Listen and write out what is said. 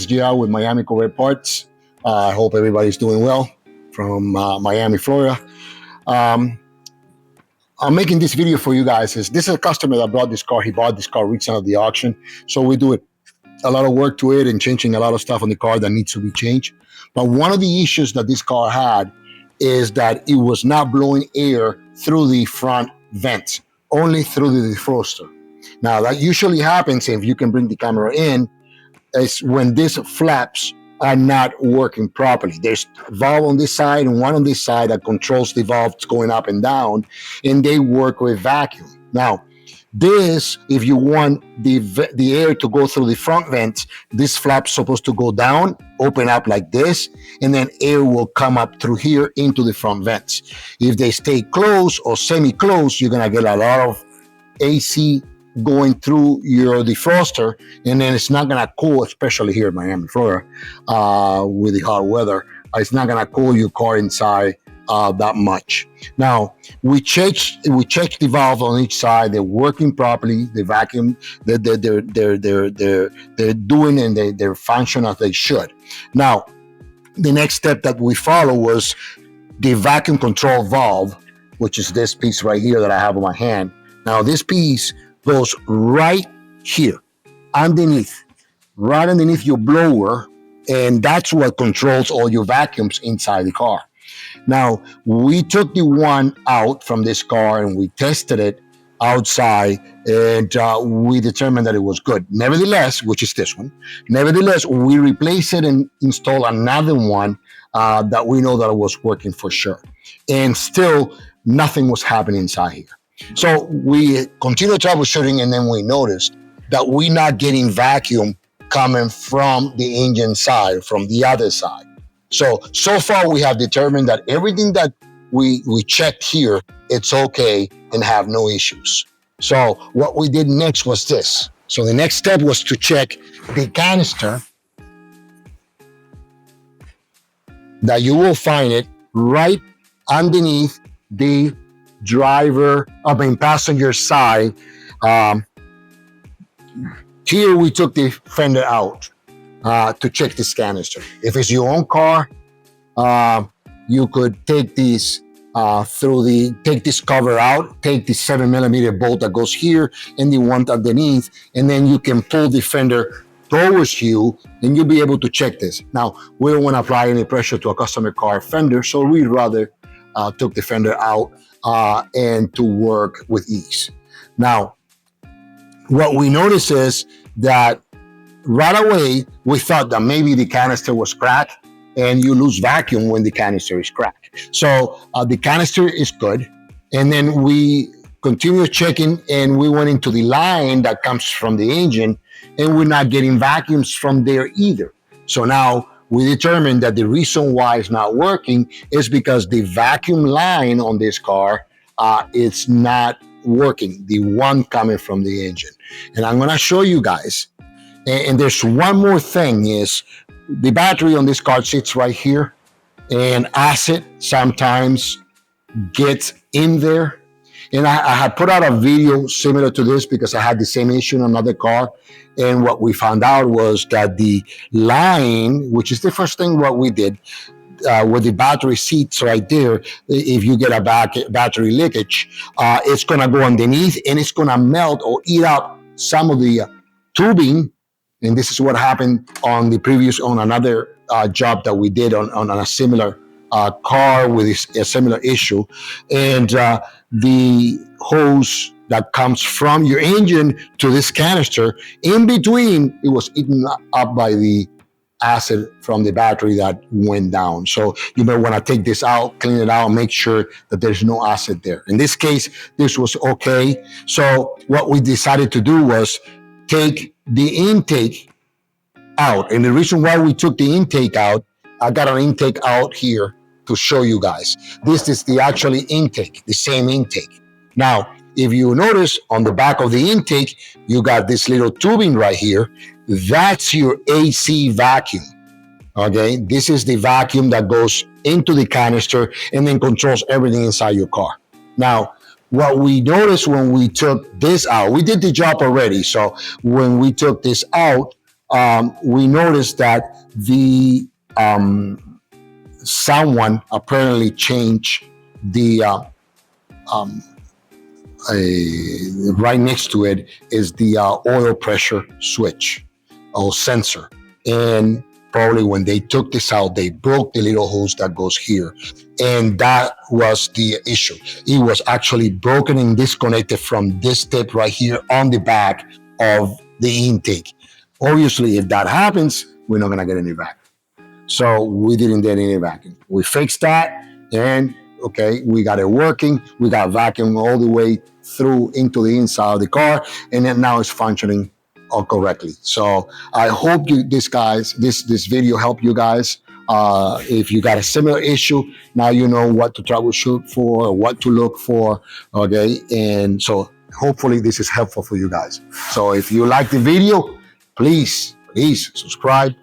is Gia with Miami Corvette Parts. I hope everybody's doing well from Miami, Florida. I'm making this video for you guys. This is a customer that brought this car. He bought this car recently at the auction. So we do a lot of work to it and changing a lot of stuff on the car that needs to be changed. But one of the issues that this car had is that it was not blowing air through the front vents, only through the defroster. Now that usually happens, if you can bring the camera in, is when these flaps are not working properly. There's a valve on this side and one on this side that controls the valves going up and down, and they work with vacuum. Now, this, if you want the air to go through the front vents, this flap's supposed to go down, open up like this, and then air will come up through here into the front vents. If they stay closed or semi-closed, you're gonna get a lot of AC going through your defroster, and then it's not gonna cool, especially here in Miami, Florida, with the hot weather. It's not gonna cool your car inside that much. Now we checked the valve on each side. They're working properly. The vacuum, they're doing and they're function as they should. Now the next step that we follow was the vacuum control valve, which is this piece right here that I have on my hand. Now this piece goes right here, underneath, right underneath your blower, and that's what controls all your vacuums inside the car. Now, we took the one out from this car and we tested it outside, and we determined that it was good. Nevertheless, which is this one, nevertheless, we replaced it and installed another one that we know that it was working for sure. And still, nothing was happening inside here. So we continued troubleshooting, and then we noticed that we're not getting vacuum coming from the engine side, from the other side. So far we have determined that everything that we checked here, it's okay and have no issues. So what we did next was this. So the next step was to check the canister, that you will find it right underneath the passenger side. Here we took the fender out to check this canister. If it's your own car, you could take this take this cover out, take the 7mm bolt that goes here and the one underneath, and then you can pull the fender towards you and you'll be able to check this. Now, we don't want to apply any pressure to a customer car fender, so we'd rather took the fender out and to work with ease. Now, what we noticed is that right away, we thought that maybe the canister was cracked, and you lose vacuum when the canister is cracked. So the canister is good. And then we continued checking, and we went into the line that comes from the engine, and we're not getting vacuums from there either. So now we determined that the reason why it's not working is because the vacuum line on this car is not working, the one coming from the engine. And I'm gonna show you guys. And there's one more thing, is the battery on this car sits right here, and acid sometimes gets in there. And I had put out a video similar to this because I had the same issue in another car. And what we found out was that the line, which is the first thing what we did, where the battery seats right there, if you get a battery leakage, it's gonna go underneath and it's gonna melt or eat up some of the tubing. And this is what happened on another job that we did on a similar car with a similar issue. And the hose that comes from your engine to this canister, in between, it was eaten up by the acid from the battery that went down. So you may want to take this out, clean it out, make sure that there's no acid there. In this case, this was okay. So what we decided to do was take the intake out. And the reason why we took the intake out, I got an intake out here to show you guys. This is the actually intake, the same intake. Now, if you notice on the back of the intake, you got this little tubing right here. That's your AC vacuum, okay? This is the vacuum that goes into the canister and then controls everything inside your car. Now, what we noticed when we took this out, we did the job already. So when we took this out, we noticed that the someone apparently changed the right next to it is the oil pressure switch or sensor. And probably when they took this out, they broke the little hose that goes here. And that was the issue. It was actually broken and disconnected from this tip right here on the back of the intake. Obviously, if that happens, we're not gonna get any vacuum. So we didn't get any vacuum. We fixed that, and okay, we got it working. We got vacuum all the way through into the inside of the car, and then now it's functioning correctly. So I hope this video helped you guys. If you got a similar issue, now you know what to troubleshoot for, what to look for, okay? And so hopefully this is helpful for you guys. So if you like the video, please subscribe,